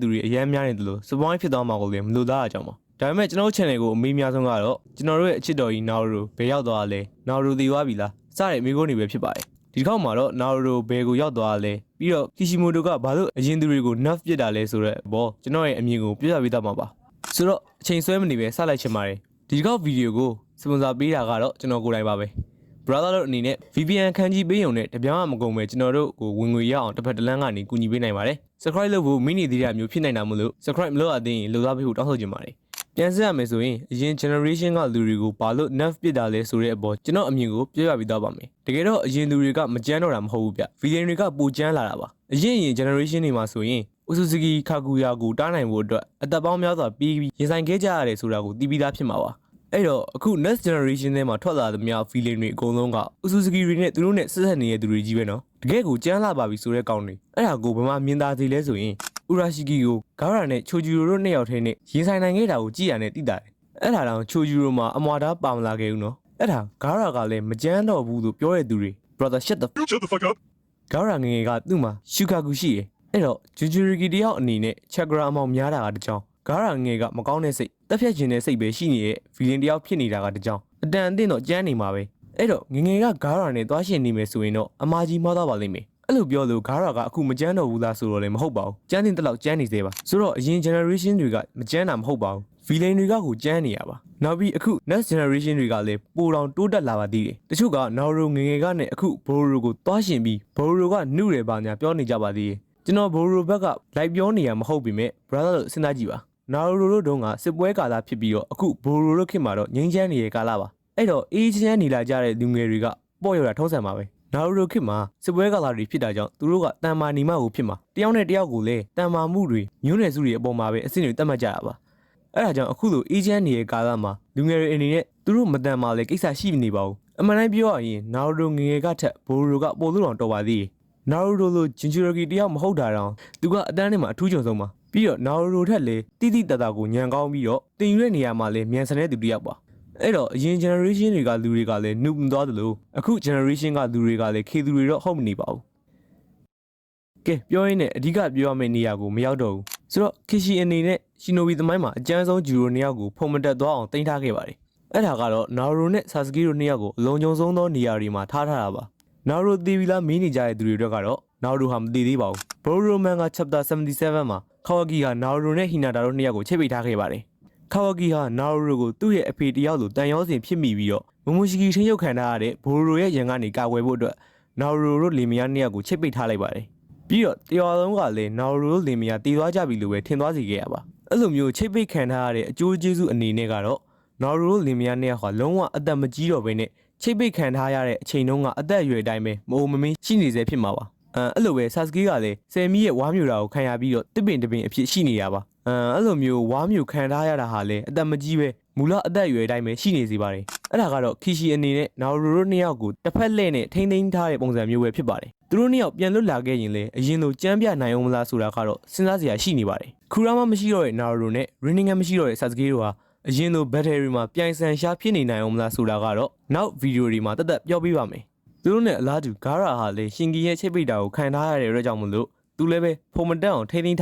သူတွေအများများနေတယ်လို့စပွိုင်းဖြစ်သွားမှာကိုလည်းမလိုလားအကြောင်းပါဒါပေမဲ့ကျွန်တော် channel ကိုအမေးများဆုံးကတော့ကျွန်တော်တို့ရဲ့အချစ်တော်ကြီးနာရူဘယ်ရောက်သွားလဲနာရူတည်သွားပြီလားစတဲ့အမေးခွန်းတွေပဲဖြစ်ပါတယ်ဒီခေါက်မှာတော့နာရူဘယ်ကိုရောက်သွားလဲပြီးတော့ကီရှီမိုတိုကဘာလို့အရင်သူတွေကို nerf ပစ်တာလဲဆိုတော့ဘောကျွန်တော်ရဲ့အမြင်ကိုပြပြပေးသားမှာပါဆိုတော့အချိန်ဆွဲမနေပဲစလိုက်ချင်ပါတယ်ဒီခေါက်ဗီဒီယိုကိုစပွန်ဆာပေးတာကတော့ကျွန်တော်ကိုယ်တိုင်ပါပဲ brother တို့အနေနဲ့ VPN ခန်းကြီးပေးုံနဲ့တပြောင်းမှမကုန်ပဲကျွန်တော်တို့ကိုဝင်ငွေရအောင်တစ်ဖက်တစ်လမ်းကနေကူညီပေးနိုင်ပါတယ် subscribe လုပ်ဖို့မိနေသေးတဲ့မျိုးဖြစ်နိုင်တာမို့လို့ subscribe မလုပ်ရသေးရင်လုပ်သားပေးဖို့တောင်းဆိုချင်ပါတယ်ပြန်ဆက်ရမယ်ဆိုရင်အရင် generation ကလူတွေကိုဘာလို့ nerf ပစ်တာလဲဆိုတဲ့အပေါ်ကျွန်တော်အမြင်ကိုပြောပြပေးသွားပါမယ်တကယ်တော့အရင်လူတွေကမကြမ်းတော့တာမဟုတ်ဘူးဗျ villain တွေကပိုကြမ်းလာတာပါအရင် generation တွေမှာဆိုရင် Usuzuki Kaguya ကိုတားနိုင်ဖို့အတွက်အသက်ပေါင်းများစွာပြီးရင်ဆိုင်ခဲ့ကြရတယ်ဆိုတာကိုသိပြီးသားဖြစ်မှာပါအဲ့တော့အခု next generation ထဲမှာထွက်လာသမျှ villain တွေအကုန်လုံးက Usuzuki တွေနဲ့သူတို့နဲ့ဆက်ဆက်နေတဲ့သူတွေကြီးပဲနော်တကယ်ကိုကြမ်းလာပါပြီဆိုတဲ့ကောင်တွေအဲ့ဒါကိုဘယ်မှာမြင်သာသေးလဲဆိုရင် Urashiki ကို Gaara နဲ့ Chojuro တို့နှစ်ယောက်ထဲနဲ့ရင်ဆိုင်နိုင်ခဲ့တာကိုကြည့်ရတဲ့သိတာတယ်အဲ့ဒါတောင် Chojuro မှာအမွာသားပါမလာခဲ့ဘူးနော်အဲ့ဒါ Gaara ကလည်းမကြမ်းတော့ဘူးလို့ပြောတဲ့သူတွေ brother shut the fuck up Gaara ငငယ်ကသူ့မှာ Shukaku ရှိတယ်အဲ့တော့ Jinchuriki တယောက်အနေနဲ့ chakra အမောင်များတာကတကြောင် Gaara ငယ်ကမကောင်းတဲ့စိတ်တက်ဖြတ်ခြင်းတဲ့စိတ်ပဲရှိနေတဲ့ villain တယောက်ဖြစ်နေတာကတကြောင်အတန်အသင့်တော့ကြမ်းနေမှာပဲအဲ့တော့ငငယ်က Gaara နဲ့သွားရှင်နေမယ်ဆိုရင်တော့အမားကြီးမှားသွားပါလိမ့်မယ်အဲ့လိုပြောလို့ Gaara ကအခုမကြမ်းတော့ဘူးလားဆိုတော့လည်းမဟုတ်ပါဘူးကြမ်းတင်တလောက်ကြမ်းနေသေးပါဆိုတော့အရင် generation တွေကမကြမ်းတာမဟုတ်ပါဘူး villain တွေကကိုကြမ်းနေရပါနောက်ပြီးအခု next generation တွေကလည်းပိုတောင်တိုးတက်လာပါသေးတယ်တချို့က Naruto ငငယ်ကနဲ့အခု Boruto ကိုသွားရှင်ပြီး Boruto ကနှုတယ်ပါညာပြောနေကြပါသေးတယ်ကျွန်တော် Boruto ဘက်ကလိုက်ပြောနေရမဟုတ်ပေမဲ့ brother တို့စဉ်းစားကြည့်ပါနာရူတို့တုန်းကစစ်ပွဲကာလဖြစ်ပြီးတော့အခုဘိုရိုတို့ခေတ်မှာတော့ငိမ့်ချမ်းနေတဲ့ကာလပါအဲ့တော့အေးချမ်းနေလာကြတဲ့လူငယ်တွေကပေါ့ရတာထုံးစံပါပဲနာရူတို့ခေတ်မှာစစ်ပွဲကာလတွေဖြစ်တာကြောင့်သူတို့ကတန်မာနီမကိုဖြစ်မှာတယောက်နဲ့တယောက်ကိုလည်းတန်မာမှုတွေမျိုးနွယ်စုတွေအပေါ်မှာပဲအဆင့်တွေတတ်မှတ်ကြတာပါအဲ့ဒါကြောင့်အခုလိုအေးချမ်းနေတဲ့ကာလမှာလူငယ်တွေအနေနဲ့သူတို့မတန်မာလဲကိစ္စရှိနေပါဘူးအမှန်တိုင်းပြောရရင်နာရူတို့ငငယ်ကထက်ဘိုရိုကပိုလို့တောင်တော်ပါသေးတယ်နာရူတို့လိုဂျင်ချူရကီတယောက်မဟုတ်တာတောင်သူကအတန်းထဲမှာအထူးကြုံဆုံးပါပြီးတော့နာရူထက်လေတိတိတတ်တာကိုညံကောင်းပြီးတော့တင်ယူတဲ့နေရာမှာလည်းမြန်ဆန်တဲ့သူတယောက်ပါအဲ့တော့အရင် generation တွေကလူတွေကလည်းနှုတ်မသွားသလိုအခု generation ကလူတွေကလည်းခေသူတွေတော့ဟုတ်မနေပါဘူးကဲပြောရင်းနဲ့အဓိကပြောရမယ့်နေရာကိုမရောက်တော့ဘူးဆိုတော့ခီရှီအနေနဲ့ရှင်နိုဘီသမိုင်းမှာအကျန်းဆုံးဂျူရိုနှစ်ယောက်ကိုဖုံမတက်သွားအောင်တင်ထားခဲ့ပါတယ်အဲ့ဒါကတော့နာရူနဲ့ဆာစကီတို့နှစ်ယောက်ကိုအလုံးကျုံဆုံးသောနေရာတွေမှာထားထားတာပါနာရူသေပြီလားမေးနေကြတဲ့သူတွေအတွက်ကတော့နာရူဟာမသိသေးပါဘူးဘိုရိုမန်က chapter 77မှာကာဝဂီဟာနာရူနဲ့ဟီနာတာတို့နှစ်ယောက်ကိုချိတ်ပိတ်ထားခဲ့ပါတယ်။ကာဝဂီဟာနာရူကိုသူ့ရဲ့အဖေတယောက်လိုတန်ရောစင်ဖြစ်မိပြီးတော့မမိုရှိကီထိန်းချုပ်ခံထားရတဲ့ဘိုရိုရဲ့ရန်ကနေကာကွယ်ဖို့အတွက်နာရူတို့လင်မယားနှစ်ယောက်ကိုချိတ်ပိတ်ထားလိုက်ပါတယ်။ပြီးတော့တယောက်လုံးကလည်းနာရူတို့လင်မယားတည်သွားကြပြီလို့ပဲထင်သွားစီခဲ့ရပါ။အဲ့လိုမျိုးချိတ်ပိတ်ခံထားရတဲ့အကျိုးကျေးဇူးအနေနဲ့ကတော့နာရူတို့လင်မယားနှစ်ယောက်ဟာလုံးဝအသက်မကြီးတော့ဘဲနဲ့ချိတ်ပိတ်ခံထားရတဲ့အချိန်တုန်းကအသက်အရွယ်အတိုင်းပဲမအိုမမင်းရှိနေစေဖြစ်မှာပါ။အဲ့လိုပဲဆာစကီကလည်းဆယ်မီရဲ့ဝါးမြူတာကိုခံရပြီးတော့တစ်ပင်တစ်ပင်အဖြစ်ရှိနေတာပါအဲ့လိုမျိုးဝါးမြူခံထားရတာဟာလည်းအသက်မကြီးပဲမူလအသက်အရွယ်တိုင်းပဲရှိနေစီပါတယ်အဲ့ဒါကတော့ခီရှီအနေနဲ့နာရူတို့နှစ်ယောက်ကိုတစ်ဖက်လှည့်နဲ့ထိမ့်သိမ်းထားတဲ့ပုံစံမျိုးပဲဖြစ်ပါတယ်သူတို့နှစ်ယောက်ပြန်လွတ်လာခဲ့ရင်လည်းအရင်လိုကြမ်းပြနိုင်အောင်မလားဆိုတာကတော့စဉ်းစားစရာရှိနေပါတယ်ခူရာမမရှိတော့တဲ့နာရူနဲ့ရင်းနင်းငယ်မရှိတော့တဲ့ဆာစကီတို့ဟာအရင်လိုဘက်ထရီမှာပြိုင်ဆန်ရှားဖြစ်နေနိုင်အောင်မလားဆိုတာကတော့နောက်ဗီဒီယိုတွေမှာတက်တက်ပြောပြပါမယ်သူတို့နဲ့အလားတူဂါရာဟာလည်းရှင်ကီရဲ့ချိတ်ပိတ်တာကိုခံထားရတဲ့အတွက်ကြောင့်မလို့သူလည်းပဲဖုံမတက်အောင်ထိန်းသိမ်း